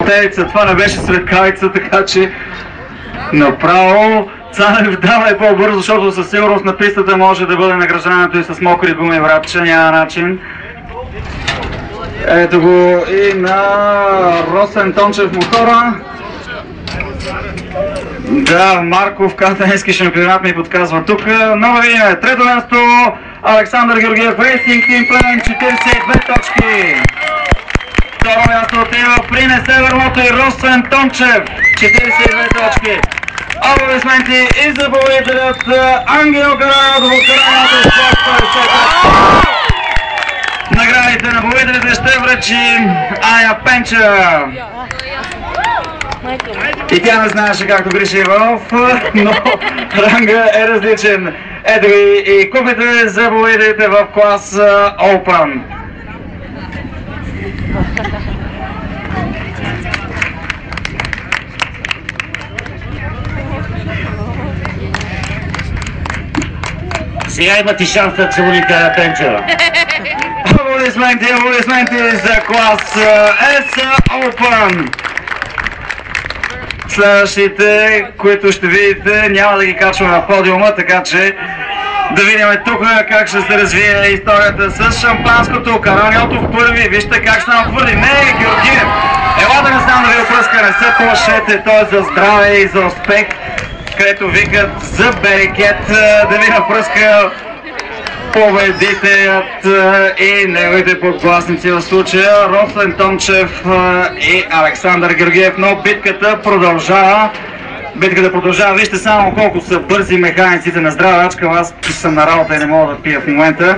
Тейца, това не беше сред кайца, така че направо Цанев давай по-бързо, защото със сигурност на пистата може да бъде награждането и с мокри гуми, братче, няма начин. Ето го и на Росен Тончев мотора. Да, Марков, катански шампионат ми подказва тук. Нова видиме, трето място Александър Георгиев, Racing Team Plan, 42 точки. Второ място отива при Северното и Росен Тончев, 42 точки. Аплодисменти и за победителят Ангел Карарадов от Карарадов Спорт 50. Наградите на победителите ще връчи Ая Пенча. И тя не знаеше както Гриша Иванов, но ранга е различен. Ето и купите за победителите в клас Open. Сега имате шанс да целуните Пенча. Аплодисменти за клас S Open. Следващите, които ще видите, няма да ги качваме на подиума, така че да видим тук как ще се развие историята с шампанското. Караниотов първи, вижте как ще нам твърди. Не, Георгиев! Елата не знам да ви опръска, не се плашете, той е за здраве и за успех, където викат за берекет да ви напръска победителят и неговите подгласници в случая Росен Тончев и Александър Георгиев, но битката продължава. Вижте само колко са бързи механиците на здравачка. Аз съм на работа и не мога да пия в момента.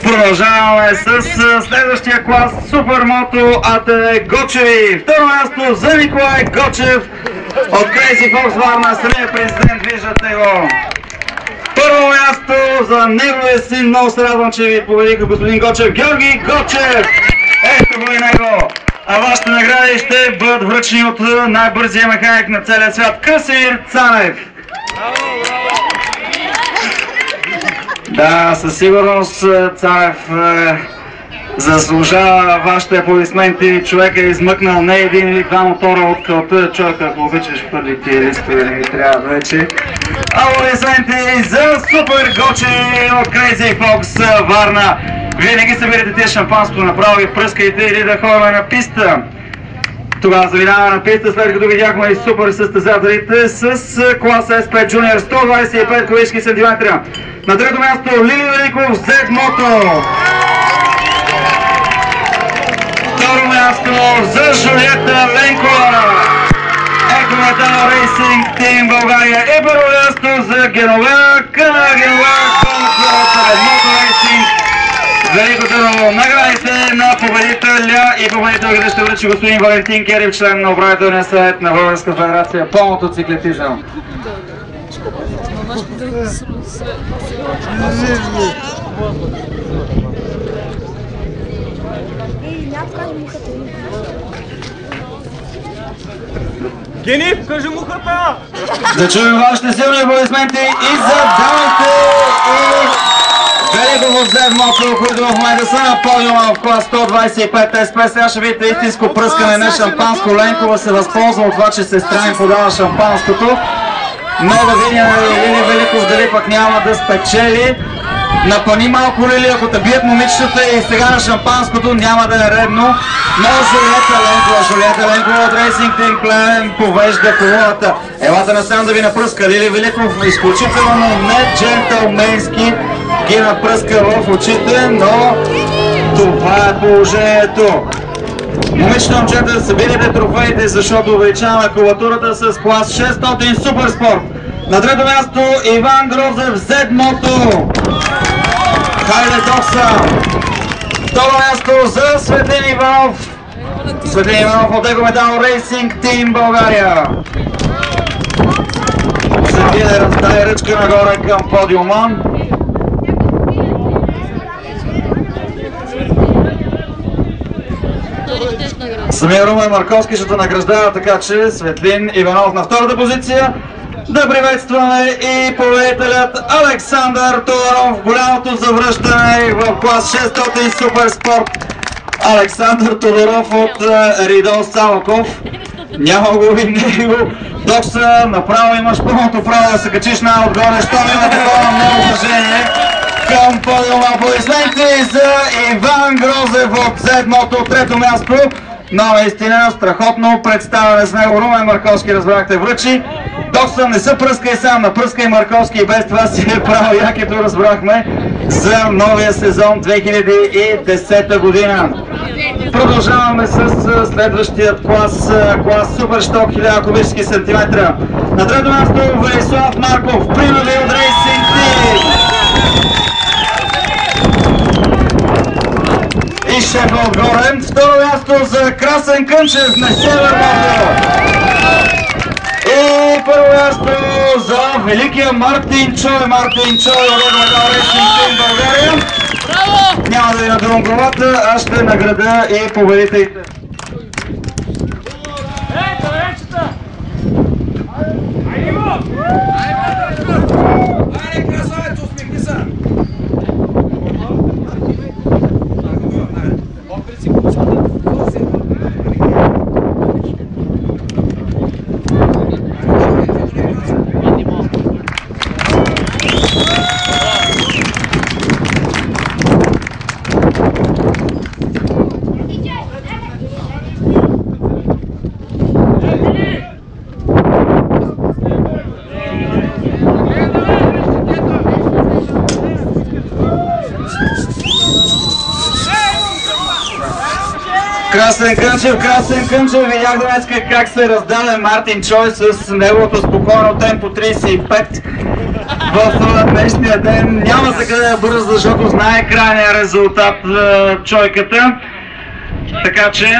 Продължаваме с следващия клас Супермото АТ Гочеви. Второ място за Николай Гочев от Crazy Fox Варна. Самия президент, виждате го. Първо място за неговия син. Много се радвам, че ви победиха господин Гочев. Георги Гочев! Ето го и него. А вашите награди ще бъдат връчени от най-бързия механик на целия свят Красимир Цанев. Да, със сигурност Цанев заслужава вашите аплодисменти. Човек е измъкнал не един или два мотора от кълта. Човек, ако обичаш първи тия листове, не ги трябва вече. Аплодисменти за Супер Гочи от Crazy Fox Варна. Винаги събирате тези шампанско направо и пръскайте или да ходим на писта. Тогава заминаваме на писта, след като видяхме и супер състезателите с клас S5 Junior 125 кубически сантиметра. На трето място Лили Великов Z-Moto. Второ място за Жулиета Ленкова. Екометал Racing Team България. И първо място за Геновева Канагенова Moto Racing. Великото наградите на победителя и победителите ще връчи господин Валентин Керев, член на управителния съвет на Българска федерация по мотоциклетизъм. Генив, кажи мухата! Да чуем вашите силни аплодисменти и за дамите и Великов от Z-Moto, които в момента са на подиума в клас 125 SP. Сега ще видите истинско пръскане на шампанско. Ленкова се възползва от това, че сестра им подава шампанското. Но да видим Лили Великов дали пък няма да спечели. Напъни малко Лили, ако те бият момичетата и сега на шампанското няма да е редно. Но Жулиета Ленкова от Racing Team Plan повежда колоната. Елата насам да ви напръска. Лили Великов изключително не джентълменски ги напръска в очите, но това е положението. Момичета, момчета, събирайте трофеите, защото увеличаваме кулатурата с клас 600 Суперспорт. На трето място Иван Грозев Z-Moto. Хайде Докса. Второ място за Светлин Иванов. Светлин Иванов от Екометал Racing Team България. Светлин да раздаде ръчка нагоре към подиума. Самия Румен Марковски ще награждава, така че Светлин Иванов на втората позиция. Да приветстваме и победителят Александър Тодоров, голямото завръщане в клас 600 Суперспорт. Александър Тодоров от Ридол Салаков. Няма го него. Докса, направо имаш пълното право да се качиш най-отгоре, щом има такова много уважение към подиума. Аплодисменти за Иван Грозев от седмото, трето място. Но наистина страхотно представяне с него. Румен Марковски, разбрахте, връчи. Докса, не се пръска и сам, напръска и Марковски и без това си е право якето, разбрахме, за новия сезон 2010 година. Продължаваме с следващият клас, клас Супершток 1000 кубически сантиметра. На трето място Велислав Марков, Примави от Racing Team. И шефа отгоре. Второ място за Красен Кънчев на Северното. И първо място за великия Мартин Чой. Мартин Чой от Racing Team България. Няма да ви надувам главата, аз ще награда и победителите. Айде, красавец, усмихни се! Красен Кънчев, видях днес как се раздаде Мартин Чой с неговото спокойно темпо 35 в днешния ден. Няма за къде да бърза, защото знае крайния резултат Чойката. Така че